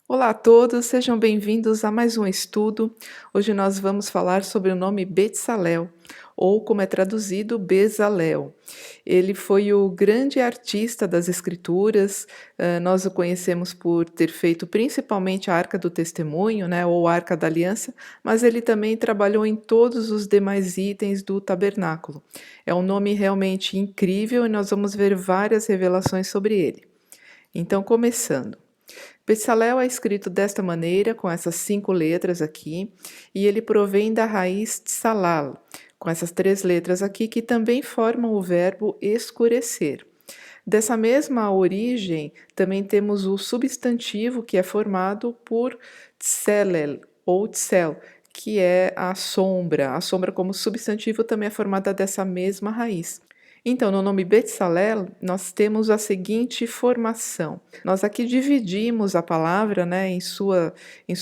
Olá a todos, sejam bem-vindos a mais um estudo. Hoje nós vamos falar sobre o nome Betsalel, ou como é traduzido, Bezalel. Ele foi o grande artista das Escrituras. Nós o conhecemos por ter feito principalmente a Arca do Testemunho, né, ou a Arca da Aliança, mas ele também trabalhou em todos os demais itens do tabernáculo. É um nome realmente incrível e nós vamos ver várias revelações sobre ele. Então, começando. Betsalel é escrito desta maneira, com essas 5 letras aqui, e ele provém da raiz tsalal, com essas 3 letras aqui, que também formam o verbo escurecer. Dessa mesma origem, também temos o substantivo que é formado por tselel ou tsel, que é a sombra. A sombra como substantivo também é formada dessa mesma raiz. Então, no nome Betsalel, nós temos a seguinte formação. Nós aqui dividimos a palavra, né, em sua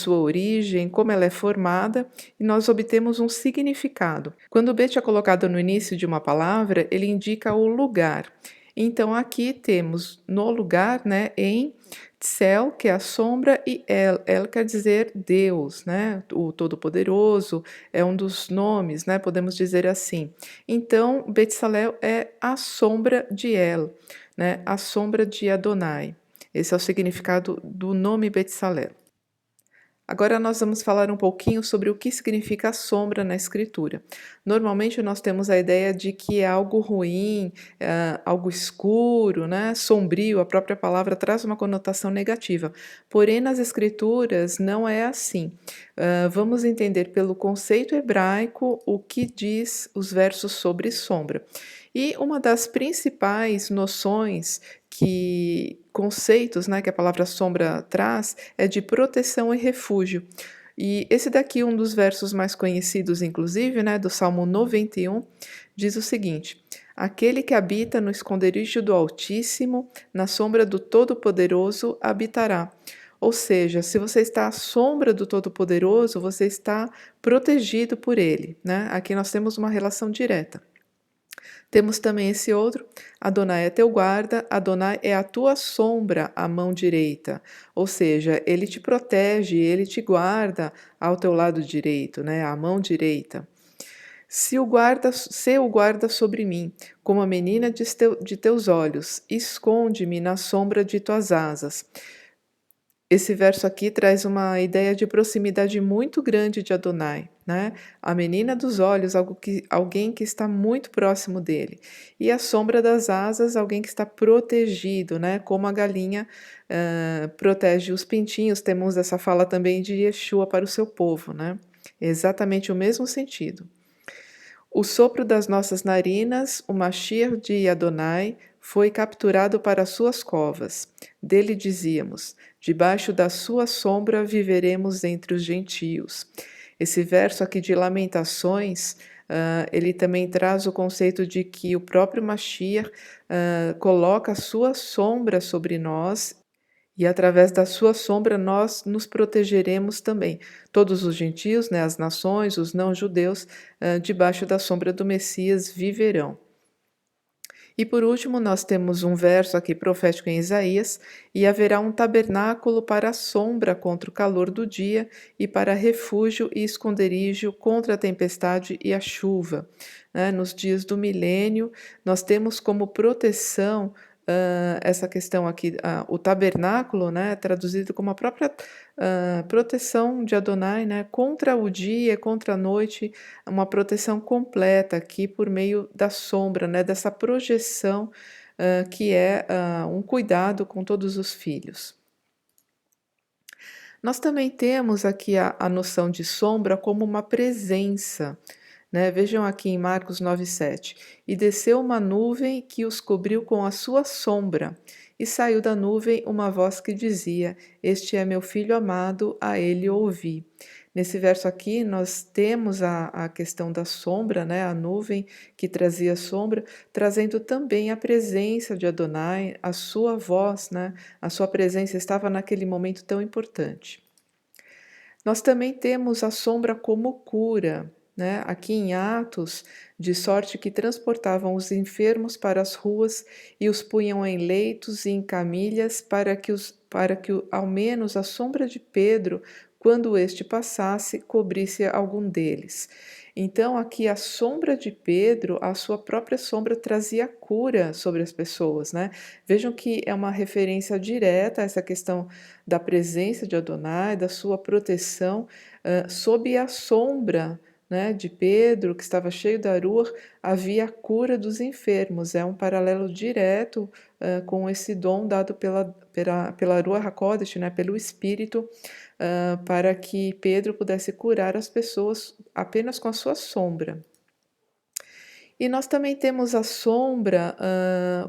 origem, como ela é formada, e nós obtemos um significado. Quando o Bet é colocado no início de uma palavra, ele indica o lugar. Então, aqui temos no lugar, né, em Tsel, que é a sombra, e El quer dizer Deus, né, o Todo-Poderoso, é um dos nomes, né, podemos dizer assim. Então, Betsalel é a sombra de El, né, a sombra de Adonai. Esse é o significado do nome Betsalel. Agora nós vamos falar um pouquinho sobre o que significa a sombra na escritura. Normalmente nós temos a ideia de que é algo ruim, algo escuro, né, sombrio, a própria palavra traz uma conotação negativa. Porém, nas escrituras não é assim. Vamos entender pelo conceito hebraico o que diz os versos sobre sombra. E uma das principais noções conceitos, né, que a palavra sombra traz, é de proteção e refúgio. E esse daqui, um dos versos mais conhecidos, inclusive, né, do Salmo 91, diz o seguinte: Aquele que habita no esconderijo do Altíssimo, na sombra do Todo-Poderoso habitará. Ou seja, se você está à sombra do Todo-Poderoso, você está protegido por ele, né? Aqui nós temos uma relação direta. Temos também esse outro, Adonai é teu guarda, Adonai é a tua sombra à mão direita, ou seja, ele te protege, ele te guarda ao teu lado direito, né, à mão direita. Se o guarda sobre mim, como a menina de teus olhos, esconde-me na sombra de tuas asas. Esse verso aqui traz uma ideia de proximidade muito grande de Adonai, né? A menina dos olhos, alguém que está muito próximo dele. E a sombra das asas, alguém que está protegido, né? Como a galinha protege os pintinhos. Temos essa fala também de Yeshua para o seu povo, né? Exatamente o mesmo sentido. O sopro das nossas narinas, o Mashiach de Adonai, foi capturado para suas covas. Dele dizíamos: debaixo da sua sombra viveremos entre os gentios. Esse verso aqui de Lamentações, ele também traz o conceito de que o próprio Mashiach coloca a sua sombra sobre nós e através da sua sombra nós nos protegeremos também. Todos os gentios, né, as nações, os não-judeus, debaixo da sombra do Messias viverão. E por último, nós temos um verso aqui profético em Isaías: e haverá um tabernáculo para a sombra contra o calor do dia, e para refúgio e esconderijo contra a tempestade e a chuva. Nos dias do milênio, nós temos como proteção essa questão aqui, o tabernáculo, né, traduzido como a própria proteção de Adonai, né, contra o dia, contra a noite, uma proteção completa aqui por meio da sombra, né, dessa projeção que é um cuidado com todos os filhos. Nós também temos aqui a noção de sombra como uma presença, né? Vejam aqui em Marcos 9,7. E desceu uma nuvem que os cobriu com a sua sombra, e saiu da nuvem uma voz que dizia: Este é meu filho amado, a ele ouvi. Nesse verso aqui, nós temos a questão da sombra, né? A nuvem que trazia sombra, trazendo também a presença de Adonai, a sua voz, né? A sua presença estava naquele momento tão importante. Nós também temos a sombra como cura. né, aqui em Atos, de sorte que transportavam os enfermos para as ruas e os punham em leitos e em camilhas ao menos a sombra de Pedro, quando este passasse, cobrisse algum deles. Então, aqui a sombra de Pedro, a sua própria sombra trazia cura sobre as pessoas, né? Vejam que é uma referência direta a essa questão da presença de Adonai, da sua proteção, sob a sombra, né, de Pedro, que estava cheio da rua, havia a cura dos enfermos. É um paralelo direto com esse dom dado pela Ruach HaKodesh, né, pelo Espírito, para que Pedro pudesse curar as pessoas apenas com a sua sombra. E nós também temos a sombra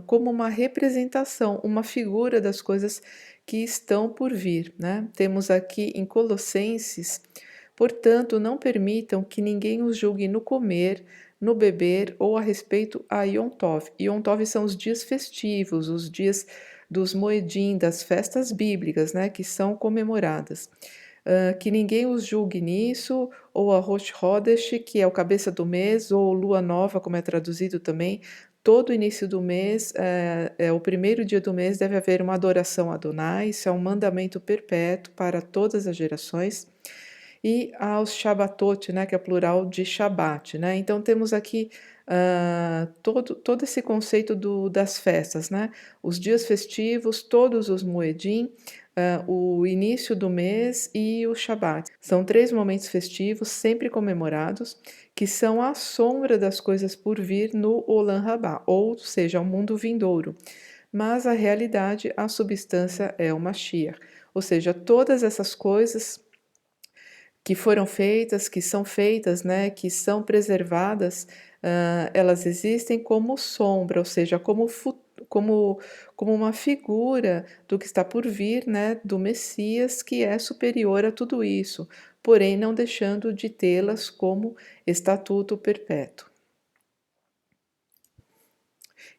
como uma representação, uma figura das coisas que estão por vir, né? Temos aqui em Colossenses: portanto, não permitam que ninguém os julgue no comer, no beber ou a respeito a Yom Tov. Yom Tov são os dias festivos, os dias dos Moedim, das festas bíblicas, né, que são comemoradas. Que ninguém os julgue nisso, ou a Rosh Hodesh, que é o cabeça do mês, ou lua nova, como é traduzido também. Todo início do mês, o primeiro dia do mês, deve haver uma adoração a Adonai. Isso é um mandamento perpétuo para todas as gerações. E aos Shabbatot, né, que é plural de Shabbat, né? Então temos aqui todo esse conceito das festas, né? Os dias festivos, todos os Moedim, o início do mês e o Shabat. São 3 momentos festivos, sempre comemorados, que são a sombra das coisas por vir no Olam Rabá, ou seja, o mundo vindouro. Mas a realidade, a substância é o Mashiach. Ou seja, todas essas coisas que foram feitas, que são feitas, né, que são preservadas, elas existem como sombra, ou seja, como uma figura do que está por vir, né, do Messias, que é superior a tudo isso, porém não deixando de tê-las como estatuto perpétuo.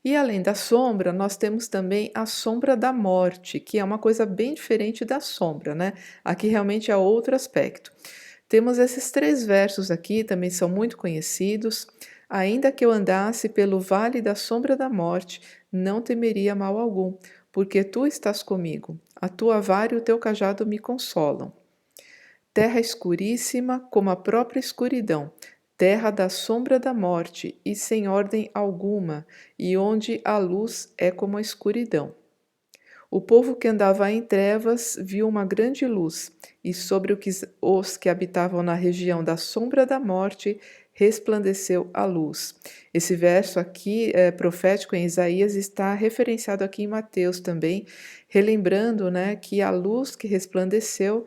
E além da sombra, nós temos também a sombra da morte, que é uma coisa bem diferente da sombra, né? Aqui realmente é outro aspecto. Temos esses 3 versos aqui, também são muito conhecidos. Ainda que eu andasse pelo vale da sombra da morte, não temeria mal algum, porque tu estás comigo. A tua vara e o teu cajado me consolam. Terra escuríssima como a própria escuridão, terra da sombra da morte e sem ordem alguma, e onde a luz é como a escuridão. O povo que andava em trevas viu uma grande luz, e sobre os que habitavam na região da sombra da morte resplandeceu a luz. Esse verso aqui, profético em Isaías, está referenciado aqui em Mateus também, relembrando, né, que a luz que resplandeceu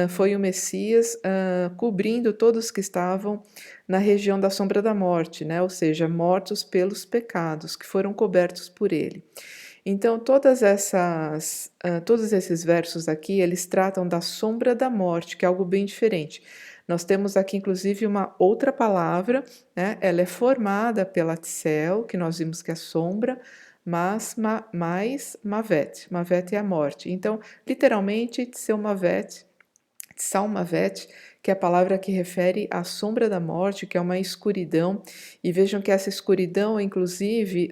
foi o Messias cobrindo todos que estavam na região da sombra da morte, né, ou seja, mortos pelos pecados, que foram cobertos por ele. Então, todos esses versos aqui, eles tratam da sombra da morte, que é algo bem diferente. Nós temos aqui, inclusive, uma outra palavra, né? Ela é formada pela tsel, que nós vimos que é sombra, mais mavet. Mavet é a morte. Então, literalmente, tsel mavet, Salmavet, que é a palavra que refere à sombra da morte, que é uma escuridão. E vejam que essa escuridão, inclusive,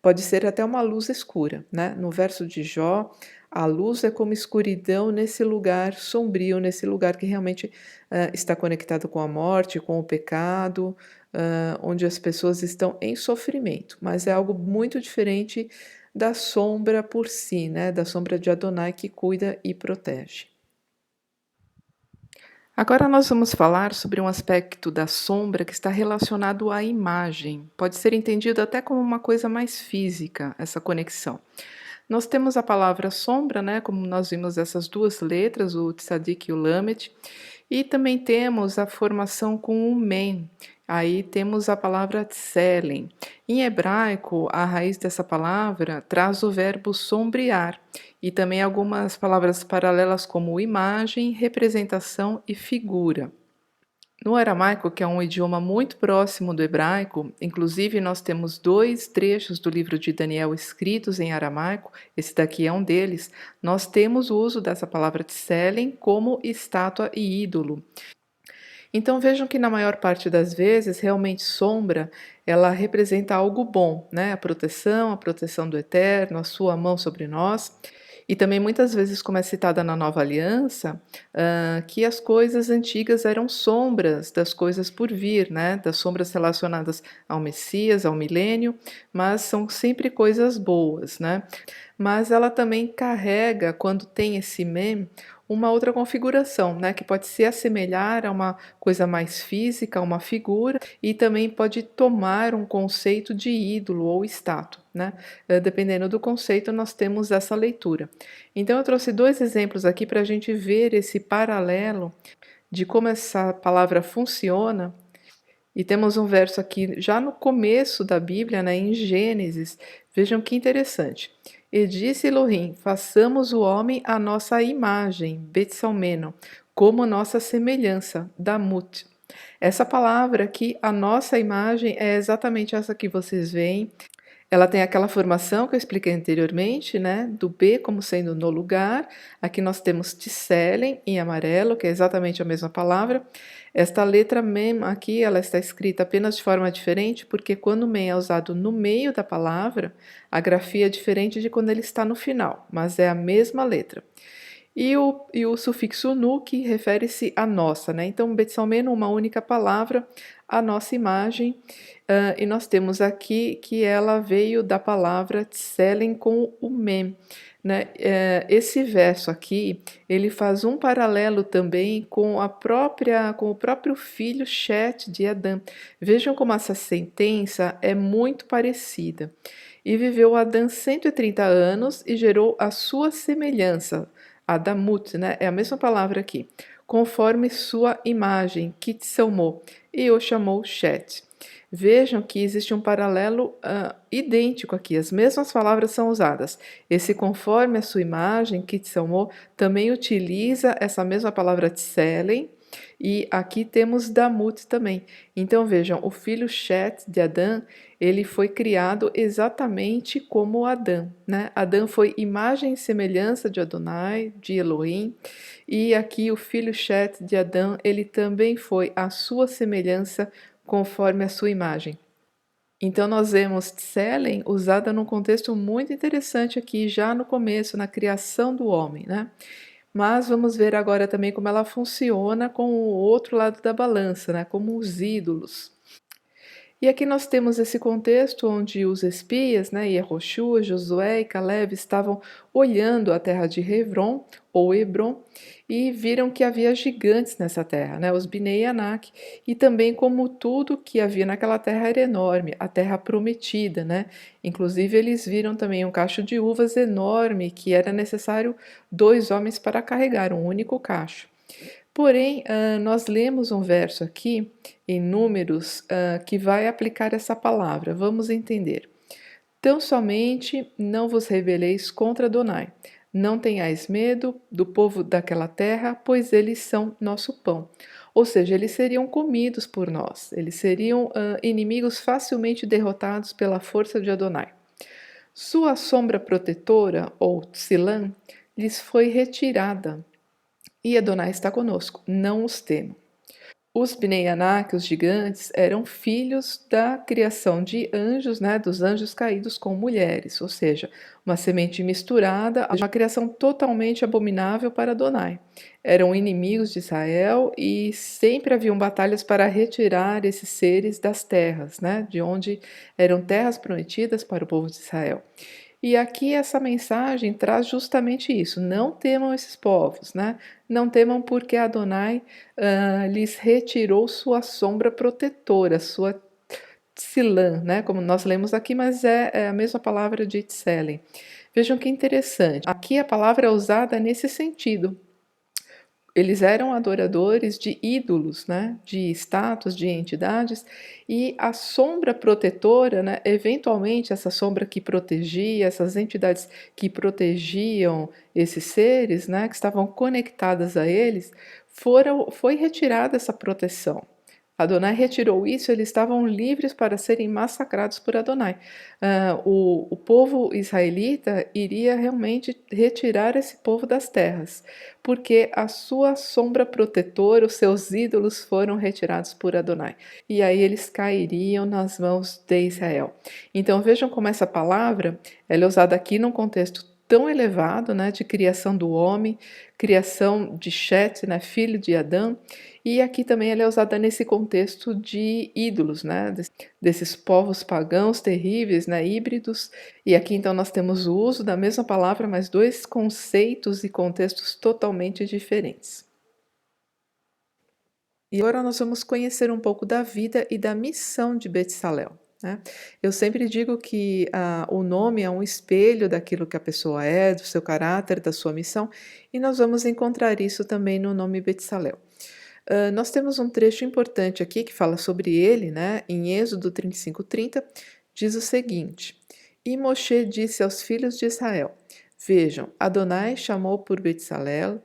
pode ser até uma luz escura, né? No verso de Jó, a luz é como escuridão nesse lugar sombrio, nesse lugar que realmente está conectado com a morte, com o pecado, onde as pessoas estão em sofrimento. Mas é algo muito diferente da sombra por si, né? Da sombra de Adonai que cuida e protege. Agora nós vamos falar sobre um aspecto da sombra que está relacionado à imagem. Pode ser entendido até como uma coisa mais física, essa conexão. Nós temos a palavra sombra, né, como nós vimos essas 2 letras, o tzadik e o lamet, e também temos a formação com o men. Aí temos a palavra tselem. Em hebraico, a raiz dessa palavra traz o verbo sombrear e também algumas palavras paralelas como imagem, representação e figura. No aramaico, que é um idioma muito próximo do hebraico, inclusive nós temos 2 trechos do livro de Daniel escritos em aramaico, esse daqui é um deles, nós temos o uso dessa palavra tselem como estátua e ídolo. Então vejam que na maior parte das vezes, realmente sombra, ela representa algo bom, né? A proteção do eterno, a sua mão sobre nós. E também muitas vezes, como é citada na Nova Aliança, que as coisas antigas eram sombras das coisas por vir, né? Das sombras relacionadas ao Messias, ao milênio, mas são sempre coisas boas, né? Mas ela também carrega, quando tem esse mem, uma outra configuração, né, que pode se assemelhar a uma coisa mais física, a uma figura, e também pode tomar um conceito de ídolo ou estátua, né? Dependendo do conceito, nós temos essa leitura. Então, eu trouxe dois exemplos aqui para a gente ver esse paralelo de como essa palavra funciona. E temos um verso aqui já no começo da Bíblia, né, em Gênesis. Vejam que interessante. E disse Elohim: façamos o homem à nossa imagem, Betsalmeno, como nossa semelhança, Damut. Essa palavra aqui, a nossa imagem, é exatamente essa que vocês veem. Ela tem aquela formação que eu expliquei anteriormente, né, do B como sendo no lugar. Aqui nós temos tselen em amarelo, que é exatamente a mesma palavra. Esta letra mem aqui, ela está escrita apenas de forma diferente, porque quando o mem é usado no meio da palavra, a grafia é diferente de quando ele está no final, mas é a mesma letra. E o sufixo nu, que refere-se à nossa, né? Então, Betsalmeno, uma única palavra, a nossa imagem. E nós temos aqui que ela veio da palavra tselen com o mem, né? Esse verso aqui, ele faz um paralelo também com com o próprio filho Shet de Adão. Vejam como essa sentença é muito parecida. E viveu Adão 130 anos e gerou a sua semelhança. Adamut, né? É a mesma palavra aqui. Conforme sua imagem, Kitselmo, e o chamou Shet. Vejam que existe um paralelo idêntico aqui, as mesmas palavras são usadas. Esse conforme a sua imagem, Kitselmo, também utiliza essa mesma palavra tselen, e aqui temos Damut também. Então vejam, o filho Shet de Adão, ele foi criado exatamente como Adão, né? Adão foi imagem e semelhança de Adonai, de Elohim, e aqui o filho Shet de Adão, ele também foi a sua semelhança conforme a sua imagem. Então nós vemos Tselen usada num contexto muito interessante aqui, já no começo, na criação do homem, né? Mas vamos ver agora também como ela funciona com o outro lado da balança, né? Como os ídolos. E aqui nós temos esse contexto onde os espias, né, Yehoshua, Josué e Caleb estavam olhando a terra de Hebron, ou Hebron, e viram que havia gigantes nessa terra, né, os Binei Anak, e também como tudo que havia naquela terra era enorme, a terra prometida, né? Inclusive eles viram também um cacho de uvas enorme que era necessário 2 homens para carregar um único cacho. Porém, nós lemos um verso aqui, em Números, que vai aplicar essa palavra. Vamos entender. Tão somente não vos rebeleis contra Adonai. Não tenhais medo do povo daquela terra, pois eles são nosso pão. Ou seja, eles seriam comidos por nós. Eles seriam inimigos facilmente derrotados pela força de Adonai. Sua sombra protetora, ou tsilã, lhes foi retirada. E Adonai está conosco, não os temo. Os Bnei Anak, os gigantes, eram filhos da criação de anjos, né, dos anjos caídos com mulheres, ou seja, uma semente misturada, uma criação totalmente abominável para Adonai. Eram inimigos de Israel e sempre haviam batalhas para retirar esses seres das terras, né, de onde eram terras prometidas para o povo de Israel. E aqui essa mensagem traz justamente isso: não temam esses povos, né? Não temam porque Adonai lhes retirou sua sombra protetora, sua tsilã, né? Como nós lemos aqui, mas é a mesma palavra de tselen. Vejam que interessante. Aqui a palavra é usada nesse sentido. Eles eram adoradores de ídolos, né, de estátuas, de entidades, e a sombra protetora, né, eventualmente essa sombra que protegia, essas entidades que protegiam esses seres, né, que estavam conectadas a eles, foi retirada essa proteção. Adonai retirou isso, eles estavam livres para serem massacrados por Adonai. O povo israelita iria realmente retirar esse povo das terras, porque a sua sombra protetora, os seus ídolos foram retirados por Adonai. E aí eles cairiam nas mãos de Israel. Então vejam como essa palavra ela é usada aqui num contexto tão elevado, né, de criação do homem, criação de Shet, né, filho de Adão, e aqui também ela é usada nesse contexto de ídolos, né, desses povos pagãos terríveis, né, híbridos. E aqui então nós temos o uso da mesma palavra, mas dois conceitos e contextos totalmente diferentes. E agora nós vamos conhecer um pouco da vida e da missão de Betsalel, né? Eu sempre digo que o nome é um espelho daquilo que a pessoa é, do seu caráter, da sua missão, e nós vamos encontrar isso também no nome Betsalel. Nós temos um trecho importante aqui que fala sobre ele, né? Em Êxodo 35:30, diz o seguinte: E Moshe disse aos filhos de Israel: Vejam, Adonai chamou por Betsalel,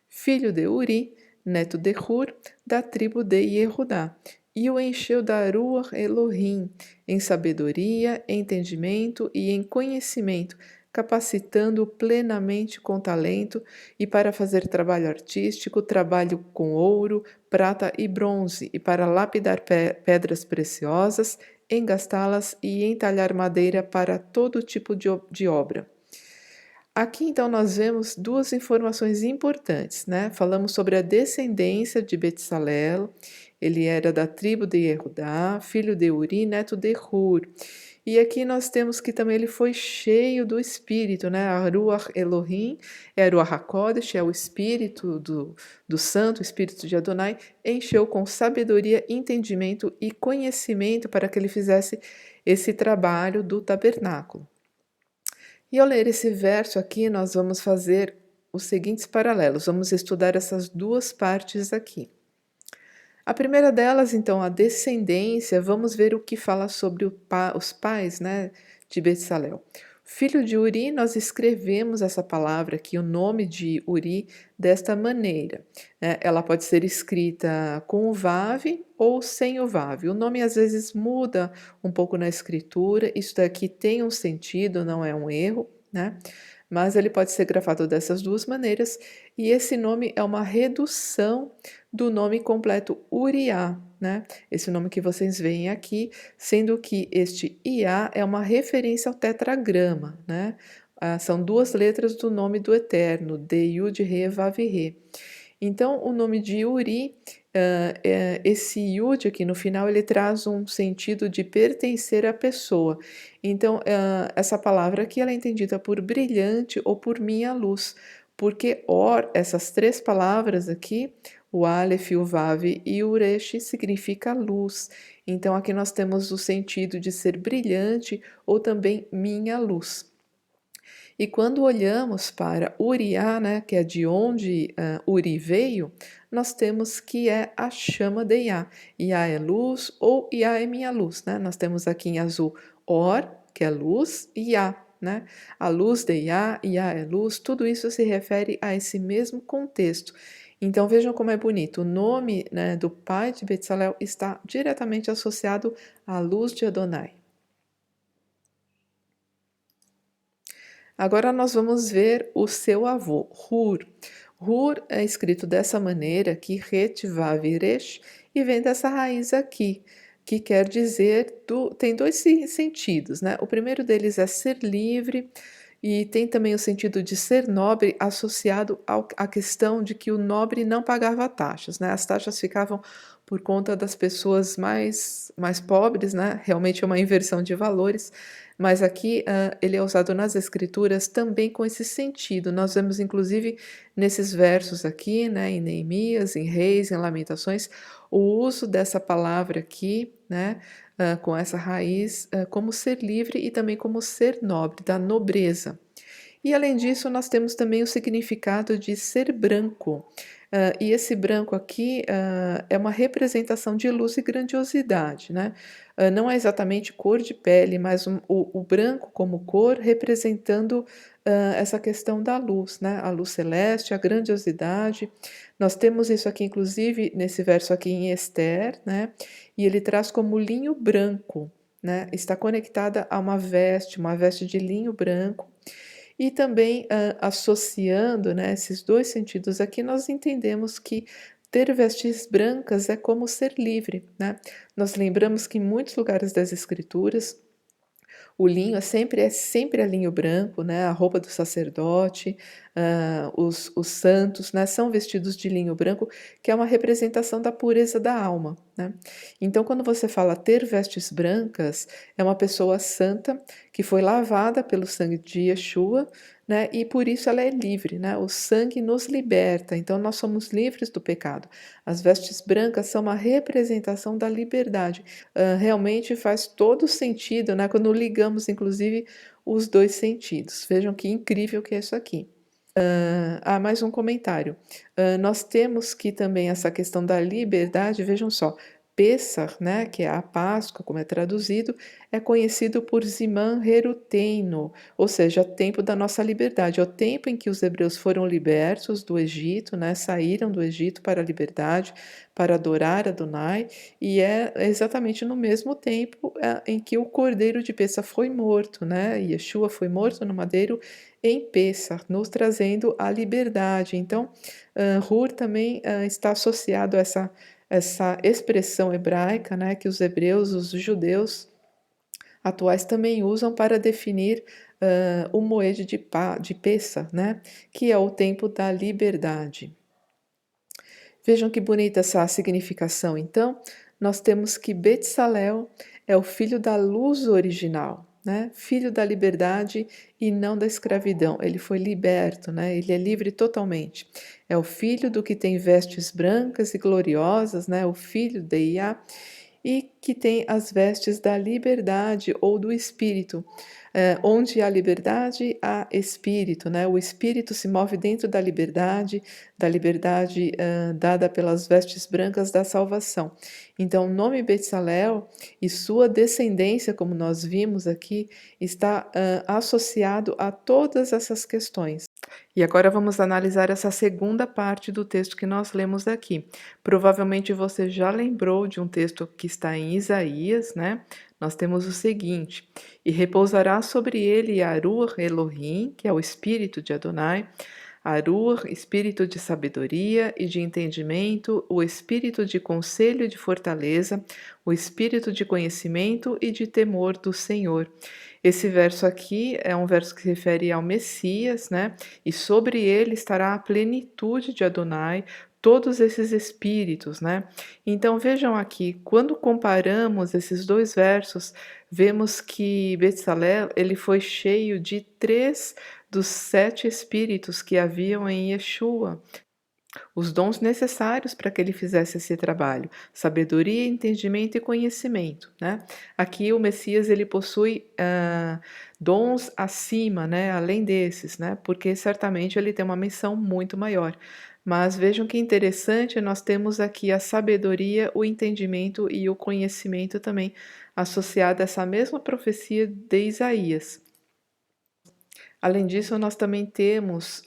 filho de Uri, neto de Hur, da tribo de Yehudá, e o encheu da Ruach Elohim, em sabedoria, entendimento e em conhecimento, capacitando-o plenamente com talento e para fazer trabalho artístico, trabalho com ouro, prata e bronze, e para lapidar pedras preciosas, engastá-las e entalhar madeira para todo tipo de obra. Aqui então nós vemos duas informações importantes, né? Falamos sobre a descendência de Betsalel, ele era da tribo de Yehudá, filho de Uri, neto de Hur. E aqui nós temos que também ele foi cheio do Espírito, né? A Ruach Elohim, é a Ruach HaKodesh, é o Espírito do Santo, o Espírito de Adonai, encheu com sabedoria, entendimento e conhecimento para que ele fizesse esse trabalho do tabernáculo. E ao ler esse verso aqui, nós vamos fazer os seguintes paralelos. Vamos estudar essas duas partes aqui. A primeira delas, então, a descendência, vamos ver o que fala sobre os pais, né, de Betsalel. Filho de Uri, nós escrevemos essa palavra aqui, o nome de Uri, desta maneira. Ela pode ser escrita com o Vav ou sem o Vav. O nome às vezes muda um pouco na escritura, isso daqui tem um sentido, não é um erro, né? Mas ele pode ser gravado dessas duas maneiras, e esse nome é uma redução do nome completo Uriá, né? Esse nome que vocês veem aqui, sendo que este Iá é uma referência ao tetragrama, né? São duas letras do nome do Eterno, de Yud Re Vav Re. Então, o nome de Uri, esse Yud aqui no final, ele traz um sentido de pertencer à pessoa. Então, essa palavra aqui ela é entendida por brilhante ou por minha luz, porque Or, essas três palavras aqui, o Aleph, o Vav e o Resh, significa luz. Então, aqui nós temos o sentido de ser brilhante ou também minha luz. E quando olhamos para Uriá, né, que é de onde Uri veio, nós temos que é a chama de Iá. Iá é luz ou Iá é minha luz, né? Nós temos aqui em azul Or, que é luz, e Iá, né? A luz de Iá, Iá é luz, tudo isso se refere a esse mesmo contexto. Então vejam como é bonito, o nome, né, do pai de Betsalel está diretamente associado à luz de Adonai. Agora nós vamos ver o seu avô, Hur. Hur é escrito dessa maneira aqui, Het Vav Resh, e vem dessa raiz aqui, que quer dizer, tem dois sentidos, né? O primeiro deles é ser livre, e tem também o sentido de ser nobre associado à questão de que o nobre não pagava taxas, né? As taxas ficavam por conta das pessoas mais pobres, né? Realmente é uma inversão de valores, mas aqui ele é usado nas escrituras também com esse sentido. Nós vemos inclusive nesses versos aqui, né? Em Neemias, em Reis, em Lamentações, o uso dessa palavra aqui, né? Com essa raiz, como ser livre e também como ser nobre, da nobreza. E além disso, nós temos também o significado de ser branco. E esse branco aqui, é uma representação de luz e grandiosidade, né. Não é exatamente cor de pele, mas o branco como cor representando, essa questão da luz, né, a luz celeste, a grandiosidade. Nós temos isso aqui inclusive nesse verso aqui em Ester, né, e ele traz como linho branco, né, está conectada a uma veste de linho branco, e também, associando, né, esses 2 sentidos aqui, nós entendemos que ter vestes brancas é como ser livre, né. Nós lembramos que em muitos lugares das escrituras o linho é sempre a linho branco, né, a roupa do sacerdote, os santos, né, são vestidos de linho branco, que é uma representação da pureza da alma, né. Então quando você fala ter vestes brancas, é uma pessoa santa, que foi lavada pelo sangue de Yeshua, né, e por isso ela é livre, né, o sangue nos liberta, então nós somos livres do pecado. As vestes brancas são uma representação da liberdade. Realmente faz todo sentido, né, quando ligamos inclusive os 2 sentidos. Vejam que incrível que é isso aqui. Mais um comentário. Nós temos que também essa questão da liberdade, vejam só, Pêssar, né, que é a Páscoa, como é traduzido, é conhecido por Zimã Heruteino, ou seja, tempo da nossa liberdade. É o tempo em que os hebreus foram libertos do Egito, né, saíram do Egito para a liberdade, para adorar Adonai, e é exatamente no mesmo tempo em que o cordeiro de Pêssar foi morto, né, Yeshua foi morto no madeiro em Pêssar, nos trazendo a liberdade. Então, Hur também está associado a essa expressão hebraica, né, que os hebreus, os judeus atuais também usam para definir o Moed de Pêssar, né, que é o tempo da liberdade. Vejam que bonita essa significação. Então, nós temos que Betsalel é o filho da luz original, né? Filho da liberdade e não da escravidão. Ele foi liberto, né? Ele é livre totalmente. É o filho do que tem vestes brancas e gloriosas, né? O filho de Iá, e que tem as vestes da liberdade ou do espírito. Onde há liberdade, há espírito, né? O espírito se move dentro da liberdade dada pelas vestes brancas da salvação. Então, o nome Betsalel e sua descendência, como nós vimos aqui, está associado a todas essas questões. E agora vamos analisar essa segunda parte do texto que nós lemos aqui. Provavelmente você já lembrou de um texto que está em Isaías, né? Nós temos o seguinte: E repousará sobre ele Arur Elohim, que é o espírito de Adonai, Arur, espírito de sabedoria e de entendimento, o espírito de conselho e de fortaleza, o espírito de conhecimento e de temor do Senhor. Esse verso aqui é um verso que se refere ao Messias, né? E sobre ele estará a plenitude de Adonai, todos esses espíritos, né? Então vejam aqui, quando comparamos esses 2 versos, vemos que Betsalel, ele foi cheio de 3 dos 7 espíritos que haviam em Yeshua, os dons necessários para que ele fizesse esse trabalho: sabedoria, entendimento e conhecimento, né? Aqui o Messias ele possui dons acima, né? Além desses, né? Porque certamente ele tem uma missão muito maior. Mas vejam que interessante, nós temos aqui a sabedoria, o entendimento e o conhecimento também associado a essa mesma profecia de Isaías. Além disso, nós também temos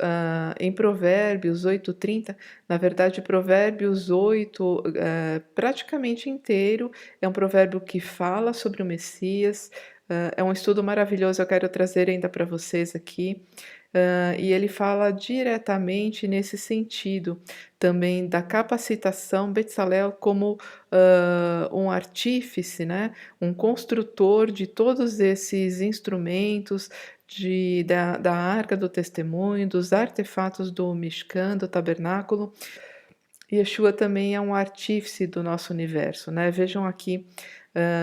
em Provérbios 8:30, na verdade, Provérbios 8, praticamente inteiro, é um provérbio que fala sobre o Messias, é um estudo maravilhoso, eu quero trazer ainda para vocês aqui. E ele fala diretamente nesse sentido, também da capacitação, Betsalel como um artífice, né, um construtor de todos esses instrumentos, da arca do testemunho, dos artefatos do Mishkan, do tabernáculo. Yeshua também é um artífice do nosso universo, né? Vejam aqui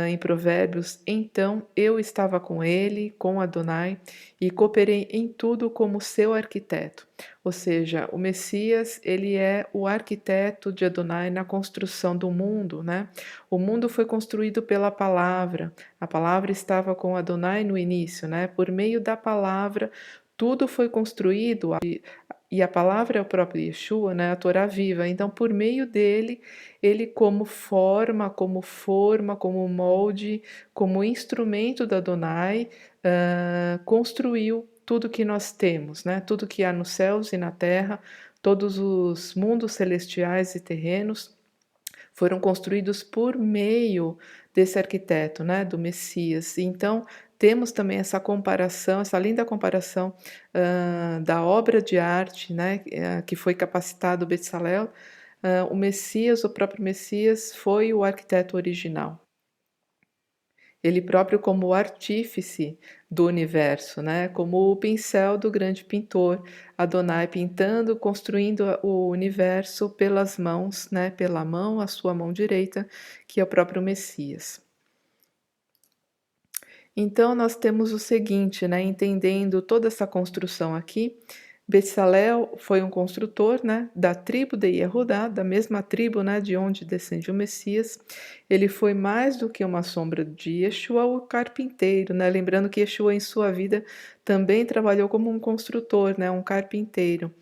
em Provérbios: Então eu estava com ele, com Adonai, e cooperei em tudo como seu arquiteto. Ou seja, o Messias, ele é o arquiteto de Adonai na construção do mundo, né? O mundo foi construído pela palavra. A palavra estava com Adonai no início, né? Por meio da palavra, tudo foi construído. E a palavra é o próprio Yeshua, né, a Torá viva. Então, por meio dele, ele como molde, como instrumento da Adonai, construiu tudo que nós temos, né, tudo que há nos céus e na terra, todos os mundos celestiais e terrenos foram construídos por meio desse arquiteto, né, do Messias. Então, temos também essa comparação, essa linda comparação, da obra de arte, né, que foi capacitado Bezalel, o Messias, o próprio Messias, foi o arquiteto original. Ele próprio como o artífice do universo, né, como o pincel do grande pintor, Adonai pintando, construindo o universo pelas mãos, né, pela mão, a sua mão direita, que é o próprio Messias. Então nós temos o seguinte, né, entendendo toda essa construção aqui, Bezalel foi um construtor, né, da tribo de Yehudá, da mesma tribo, né, de onde descende o Messias. Ele foi mais do que uma sombra de Yeshua, o carpinteiro, né, lembrando que Yeshua em sua vida também trabalhou como um construtor, né, um carpinteiro.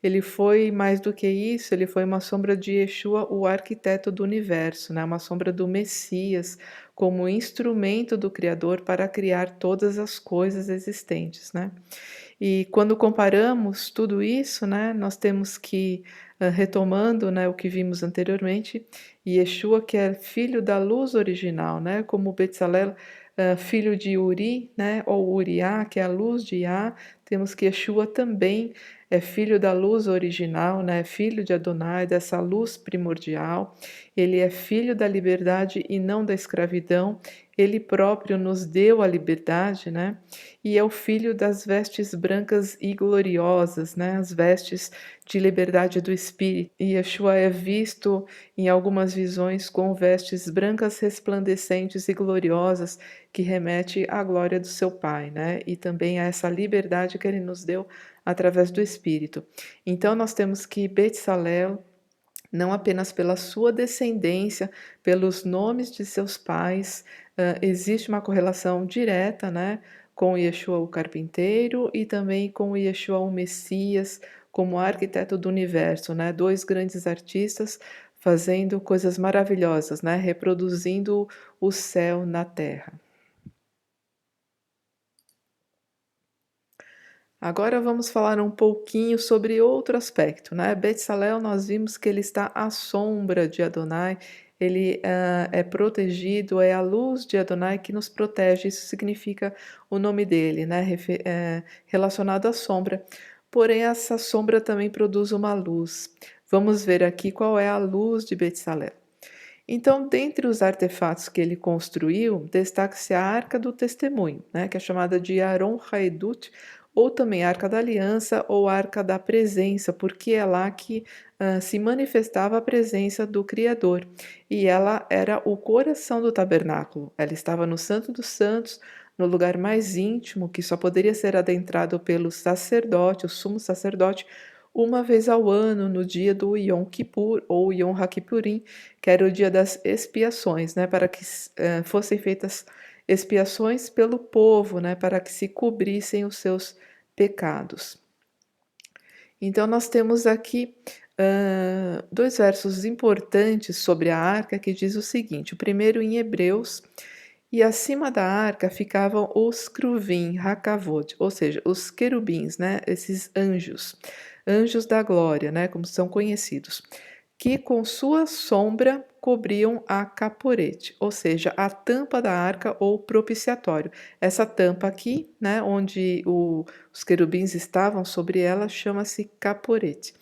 Ele foi mais do que isso, ele foi uma sombra de Yeshua, o arquiteto do universo, né, uma sombra do Messias, como instrumento do Criador para criar todas as coisas existentes, né. E quando comparamos tudo isso, né, nós temos que, retomando, né, o que vimos anteriormente, Yeshua que é filho da luz original, né, como Betzalel, filho de Uri, né, ou Uriá, que é a luz de Iá, temos que Yeshua também é filho da luz original, né, filho de Adonai, dessa luz primordial. Ele é filho da liberdade e não da escravidão. Ele próprio nos deu a liberdade, né? E é o filho das vestes brancas e gloriosas, né? As vestes de liberdade do espírito. E Yeshua é visto em algumas visões com vestes brancas resplandecentes e gloriosas, que remete à glória do seu Pai, né? E também a essa liberdade que ele nos deu através do espírito. Então nós temos que Betsalel, não apenas pela sua descendência, pelos nomes de seus pais, existe uma correlação direta, né, com Yeshua o carpinteiro e também com Yeshua o Messias, como arquiteto do universo, né, dois grandes artistas fazendo coisas maravilhosas, né, reproduzindo o céu na terra. Agora vamos falar um pouquinho sobre outro aspecto, né? Betsalel, nós vimos que ele está à sombra de Adonai, ele é protegido, é a luz de Adonai que nos protege, isso significa o nome dele, né? Relacionado à sombra. Porém, essa sombra também produz uma luz. Vamos ver aqui qual é a luz de Betsalel. Então, dentre os artefatos que ele construiu, destaca-se a Arca do Testemunho, né, que é chamada de Aron Haedut, ou também Arca da Aliança ou Arca da Presença, porque é lá que se manifestava a presença do Criador. E ela era o coração do tabernáculo. Ela estava no Santo dos Santos, no lugar mais íntimo, que só poderia ser adentrado pelo sacerdote, o sumo sacerdote, uma vez ao ano, no dia do Yom Kippur ou Yom HaKippurim, que era o dia das expiações, né, para que fossem feitas expiações pelo povo, né, para que se cobrissem os seus pecados. Então, nós temos aqui dois versos importantes sobre a arca que diz o seguinte: o primeiro em Hebreus, e acima da arca ficavam os cruvim, hakavot, ou seja, os querubins, né, esses anjos, anjos da glória, né, como são conhecidos, que com sua sombra cobriam a caporete, ou seja, a tampa da arca ou propiciatório. Essa tampa aqui, né, onde os querubins estavam sobre ela, chama-se caporete.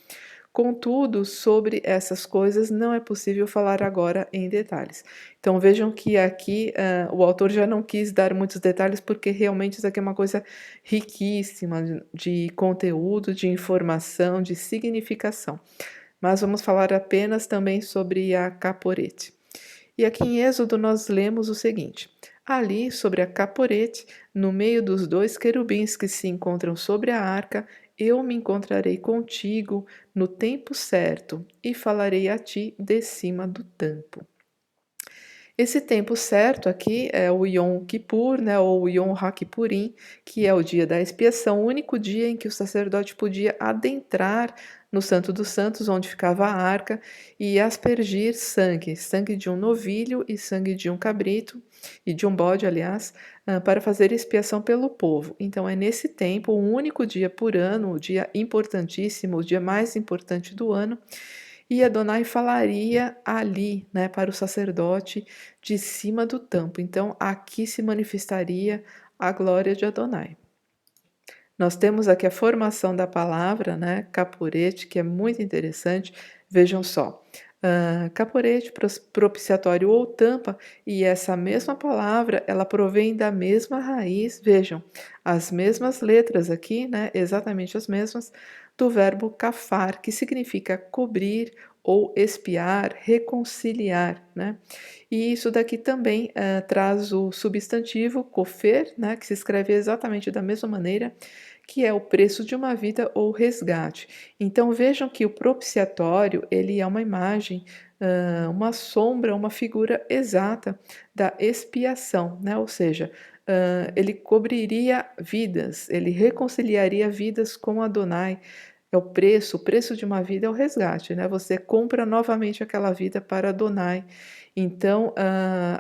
Contudo, sobre essas coisas não é possível falar agora em detalhes. Então vejam que aqui o autor já não quis dar muitos detalhes, porque realmente isso aqui é uma coisa riquíssima de conteúdo, de informação, de significação. Mas vamos falar apenas também sobre a caporete. E aqui em Êxodo nós lemos o seguinte: ali sobre a caporete, no meio dos dois querubins que se encontram sobre a arca, eu me encontrarei contigo no tempo certo e falarei a ti de cima do tampo. Esse tempo certo aqui é o Yom Kippur, né, ou Yom HaKippurim, que é o dia da expiação, o único dia em que o sacerdote podia adentrar no Santo dos Santos, onde ficava a arca, e aspergir sangue, sangue de um novilho e sangue de um cabrito, e de um bode, aliás, para fazer expiação pelo povo. Então é nesse tempo, um único dia por ano, o dia importantíssimo, o dia mais importante do ano, e Adonai falaria ali, né, para o sacerdote de cima do tampo. Então, aqui se manifestaria a glória de Adonai. Nós temos aqui a formação da palavra, né, caporete, que é muito interessante. Vejam só, caporete, propiciatório ou tampa, e essa mesma palavra, ela provém da mesma raiz, vejam, as mesmas letras aqui, né, exatamente as mesmas, do verbo kafar, que significa cobrir ou expiar, reconciliar, né? E isso daqui também traz o substantivo kofer, né, que se escreve exatamente da mesma maneira, que é o preço de uma vida ou resgate. Então vejam que o propiciatório, ele é uma imagem, uma sombra, uma figura exata da expiação, né? Ou seja, ele cobriria vidas, ele reconciliaria vidas com Adonai. É o preço de uma vida é o resgate, né? Você compra novamente aquela vida para Adonai. Então,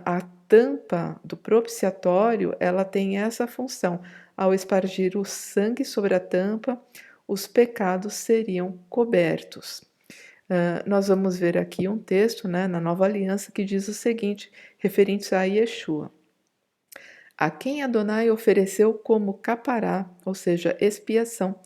a tampa do propiciatório, ela tem essa função. Ao espargir o sangue sobre a tampa, os pecados seriam cobertos. Nós vamos ver aqui um texto, né, na Nova Aliança, que diz o seguinte, referente a Yeshua. A quem Adonai ofereceu como capará, ou seja, expiação,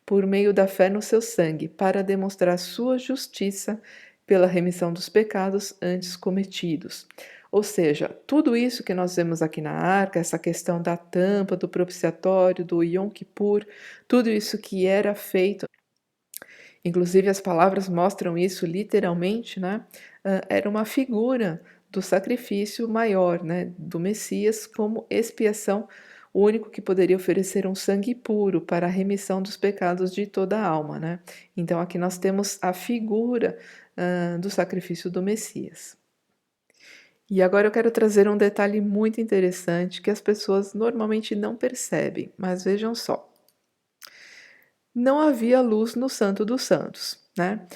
por meio da fé no seu sangue, para demonstrar sua justiça pela remissão dos pecados antes cometidos. Ou seja, tudo isso que nós vemos aqui na arca, essa questão da tampa, do propiciatório, do Yom Kippur, tudo isso que era feito, inclusive as palavras mostram isso literalmente, né? Era uma figura do sacrifício maior, né? Do Messias como expiação, o único que poderia oferecer um sangue puro para a remissão dos pecados de toda a alma, né? Então aqui nós temos a figura do sacrifício do Messias. E agora eu quero trazer um detalhe muito interessante que as pessoas normalmente não percebem, mas vejam só. Não havia luz no Santo dos Santos, né?